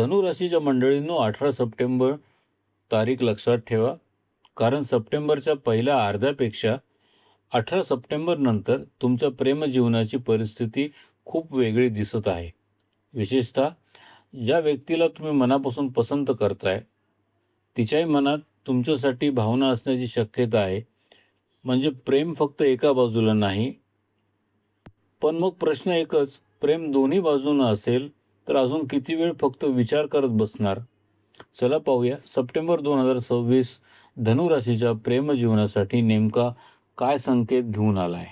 धनुराशीच्या मंडळींनो, 18 September तारीख लक्षात ठेवा. कारण सप्टेंबरच्या पहिल्या अर्ध्यापेक्षा 18 सप्टेंबर नंतर तुमच्या प्रेमजीवनाची परिस्थिती खूप वेगळी दिसत आहे. विशेषतः ज्या व्यक्तीला तुम्ही मनापासून पसंत करताय तिच्याही मनात तुमच्यासाठी भावना असण्याची शक्यता आहे. म्हणजे प्रेम फक्त एका बाजूला नाही. पण मग प्रश्न एकच, प्रेम दोन्ही बाजूनं असेल तर अजून किती वेळ फक्त विचार करत बसणार? चला पाहूया सप्टेंबर 2026 धनुराशीच्या प्रेमजीवनासाठी नेमका काय संकेत घेऊन आलाय.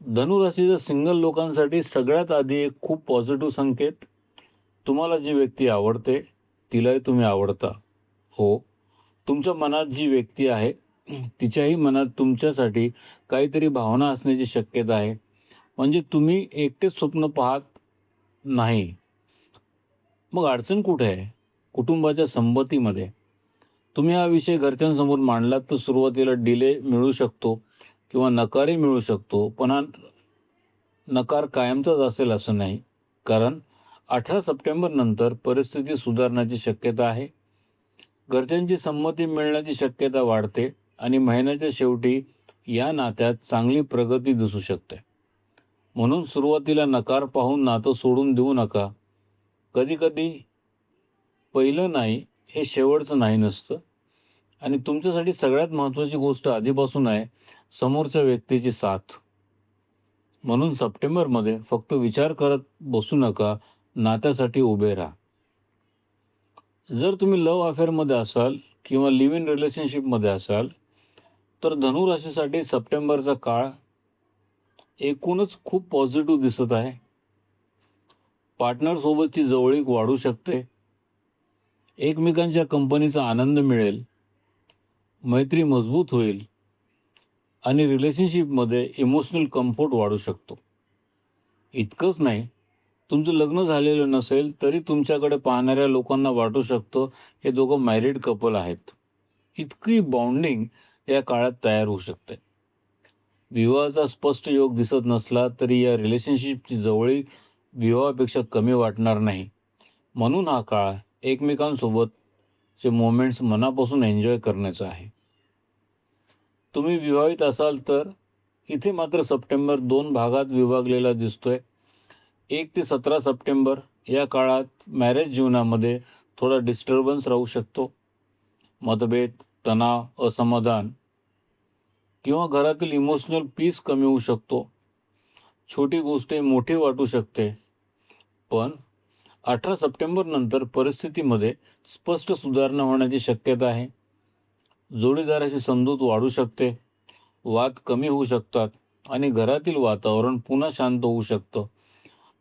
धनुराशीच्या सिंगल लोकांसाठी सगळ्यात आधी एक खूप पॉझिटिव्ह संकेत. तुम्हाला जी व्यक्ती आवडते तिलाही तुम्ही आवडता. हो, तुमच्या मनात जी व्यक्ती आहे तिच्याही मनात तुमच्यासाठी काहीतरी भावना असण्याची शक्यता आहे. म्हणजे तुम्ही एकटेच स्वप्न पाहत नाही. मग अडचण कुठे आहे? कुटुंबाच्या संमतीमध्ये. तुम्ही हा विषय घरच्यांसमोर मांडलात तर सुरुवातीला डिले मिळू शकतो किंवा नकारही मिळू शकतो. पण हा नकार कायमचाच असेल असं नाही. कारण 18 सप्टेंबर नंतर परिस्थिती सुधारण्याची शक्यता आहे. घरच्यांची संमती मिळण्याची शक्यता वाढते आणि महिन्याच्या शेवटी या नात्यात चांगली प्रगती दिसू शकते. म्हणून सुरुवातीला नकार पाहून नातं सोडून देऊ नका. कधीकधी पहिलं नाही हे शेवटचं नाही नसतं. आणि तुमच्यासाठी सगळ्यात महत्त्वाची गोष्ट आधीपासून आहे समोरच्या व्यक्तीची साथ. म्हणून सप्टेंबरमध्ये फक्त विचार करत बसू नका, नात्यासाठी उभे राहा. जर तुम्ही लव्ह अफेअरमध्ये असाल किंवा लिव्ह इन रिलेशनशिपमध्ये असाल तर धनुराशीसाठी सप्टेंबरचा काळ एकूणच खूप पॉझिटिव्ह दिसत आहे. पार्टनरसोबतची जवळीक वाढू शकते. एकमेकांच्या कंपनीचा आनंद मिळेल. मैत्री मजबूत होईल आणि रिलेशनशिपमध्ये इमोशनल कम्फर्ट वाढू शकतो. इतकंच नाही, तुमचं लग्न झालेलं नसेल तरी तुमच्याकडे पाहणाऱ्या लोकांना वाटू शकतं हे दोघं मॅरिड कपल आहेत. इतकी बॉन्डिंग या काळात तयार होऊ शकते. विवाहाचा स्पष्ट योग दिसत नसला तरी या रिलेशनशिपची जवळीक विवाहापेक्षा कमी वाटणार नाही. म्हणून हा काळ एकमेकांसोबतचे मोमेंट्स मनापासून एन्जॉय करण्याचा आहे. तुम्ही विवाहित असाल तर इथे मात्र सप्टेंबर 2 भागात विभागलेला दिसतोय. 1 ते 17 सप्टेंबर या काळात मॅरेज जीवनामध्ये थोडा डिस्टर्बन्स राहू शकतो. मतभेद, तणाव, असमाधान किंवा घरातील इमोशनल पीस कमी होऊ शकतो. छोटी गोष्ट मोठी वाटू शकते. पण 18 सप्टेंबर नंतर परिस्थितीमध्ये स्पष्ट सुधारणा होण्याची शक्यता आहे. जोडीदाराची समजूत वाढू शकते. वाद कमी होऊ शकतात आणि घरातील वातावरण पुन्हा शांत होऊ शकतं.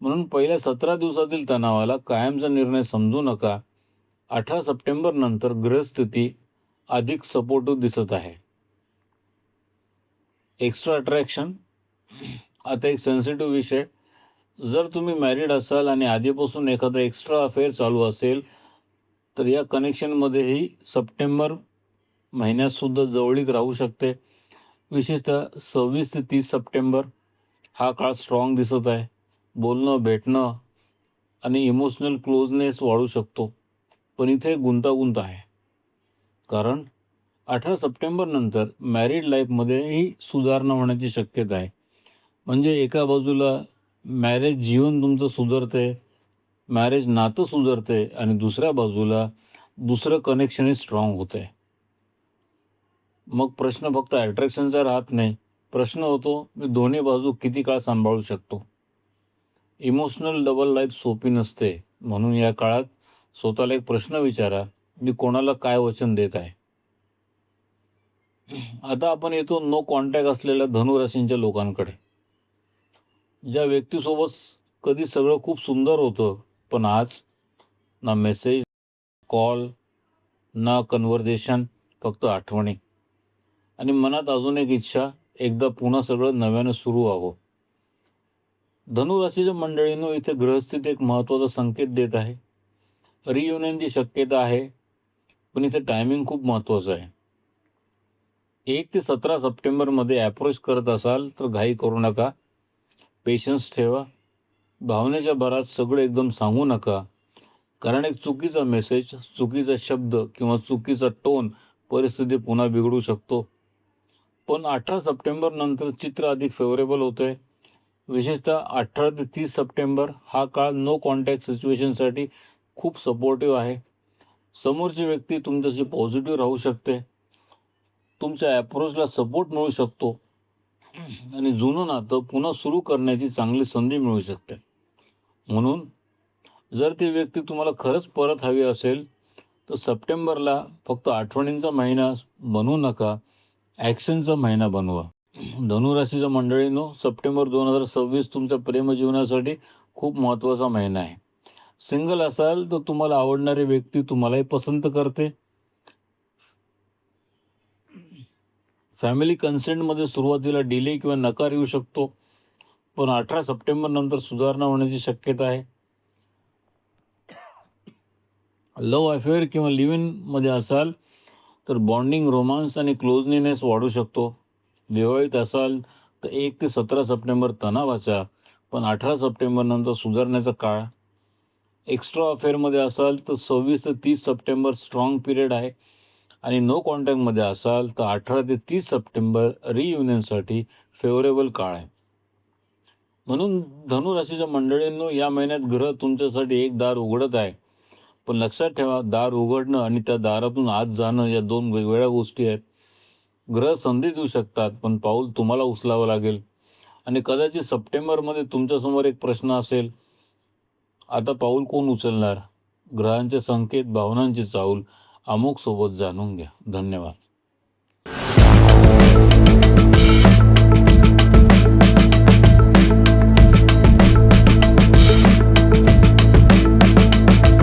म्हणून पहिल्या 17 दिवसातील तणावाला कायमचा निर्णय समजू नका. 18 सप्टेंबर नंतर ग्रहस्थिती अधिक सपोर्टिव्ह दिसत आहे. Extra attraction. आता एक सेन्सिटिव्ह विषय. जर तुम्ही मॅरिड असाल आणि आधीपासून एखादा एक्स्ट्रा अफेअर चालू असेल तर या कनेक्शनमध्येही सप्टेंबर महिन्यातसुद्धा जवळीक राहू शकते. विशेषतः 26 ते 30 सप्टेंबर हा काळ स्ट्रॉंग दिसत आहे. बोलणं, भेटणं आणि इमोशनल क्लोजनेस वाढू शकतो. पण इथे गुंतागुंत आहे. कारण 18 सप्टेंबर नंतर मॅरिड लाईफमध्येही सुधारणा होण्याची शक्यता आहे. म्हणजे एका बाजूला मॅरेज जीवन तुमचं सुधारते, मॅरेज नातं सुधारते आणि दुसऱ्या बाजूला दुसरं कनेक्शनही स्ट्रॉंग होतं आहे. मग प्रश्न फक्त अट्रॅक्शनचा राहत नाही. प्रश्न होतो, मी दोन्ही बाजू किती काळ सांभाळू शकतो? इमोशनल डबल लाईफ सोपी नसते. म्हणून या काळात स्वतःला एक प्रश्न विचारा, मी कोणाला काय वचन देत आहे? आता आपण येतो नो कॉन्टॅक्ट असलेल्या धनुराशींच्या लोकांकडे. ज्या व्यक्तीसोबत कधी सगळं खूप सुंदर होतं पण आज ना मेसेज, कॉल, ना कन्व्हर्सेशन, फक्त आठवणी आणि मनात अजून एक इच्छा, एकदा पुन्हा सगळं नव्यानं सुरू व्हावं. धनुराशीच्या मंडळींनो, इथे ग्रहस्थिती एक महत्त्वाचा संकेत देत आहे. रियुनियनची शक्यता आहे. पण इथे टायमिंग खूप महत्त्वाचं आहे. 1 ते 17 सप्टेंबरमध्ये ॲप्रोच करत असाल तर घाई करू नका. पेशन्स ठेवा. भावनेच्या भरात सगळं एकदम सांगू नका. कारण एक चुकीचा मेसेज, चुकीचा शब्द किंवा चुकीचा टोन परिस्थिती पुन्हा बिघडू शकतो. पण 18 सप्टेंबर नंतर चित्र अधिक फेवरेबल होतंय. विशेषतः 18 ते 30 सप्टेंबर हा काळ नो कॉन्टॅक्ट सिच्युएशनसाठी खूप सपोर्टिव्ह आहे. समोरची व्यक्ती तुमच्याशी पॉझिटिव्ह राहू शकते. तुमच्या अप्रोचला सपोर्ट मिळू शकतो आणि जुनं नातं पुन्हा सुरू करण्याची चांगली संधी मिळू शकते. म्हणून जर ती व्यक्ती तुम्हाला खरंच परत हवी असेल तर सप्टेंबरला फक्त आठवणींचा महिना बनवू नका, ॲक्शनचा महिना बनवा. धनुराशीच्या मंडळींनो, सप्टेंबर 2026 तुमच्या प्रेमजीवनासाठी खूप महत्त्वाचा महिना आहे. सिंगल असाल तर तुम्हाला आवडणारी व्यक्ती तुम्हालाही पसंत करते. फॅमिली कन्सेंटमध्ये सुरुवातीला डिले किंवा नकार येऊ शकतो, पण 18 सप्टेंबर नंतर सुधारणा होण्याची शक्यता आहे. लव्ह अफेअर किंवा लिव्ह इनमध्ये असाल तर बॉन्डिंग, रोमांस आणि क्लोजनेस वाढू शकतो. विवाहित असाल तर 1 ते 17 सप्टेंबर तणावाचा, पण 18 सप्टेंबर नंतर सुधारण्याचा काळ. एक्स्ट्रा अफेअरमध्ये असाल तर 26 ते 30 सप्टेंबर स्ट्रॉंग पिरियड आहे आणि नो कॉन्टॅक्टमध्ये असाल तर 18 ते 30 सप्टेंबर रियुनियनसाठी फेवरेबल काळ आहे. म्हणून धनुराशीच्या मंडळींनो, या महिन्यात ग्रह तुमच्यासाठी एक दार उघडत आहे. पण लक्षात ठेवा, दार उघडणं आणि त्या दारातून आत जाणं या दोन वेगवेगळ्या गोष्टी आहेत. ग्रह संधी देऊ शकतात, पण पाऊल तुम्हाला उचलावं लागेल. आणि कदाचित सप्टेंबरमध्ये तुमच्यासमोर एक प्रश्न असेल, आता पाऊल कोण उचलणार? ग्रहांचे संकेत, भावनांची चाहूल अमुक सोबत जाणून घ्या. धन्यवाद.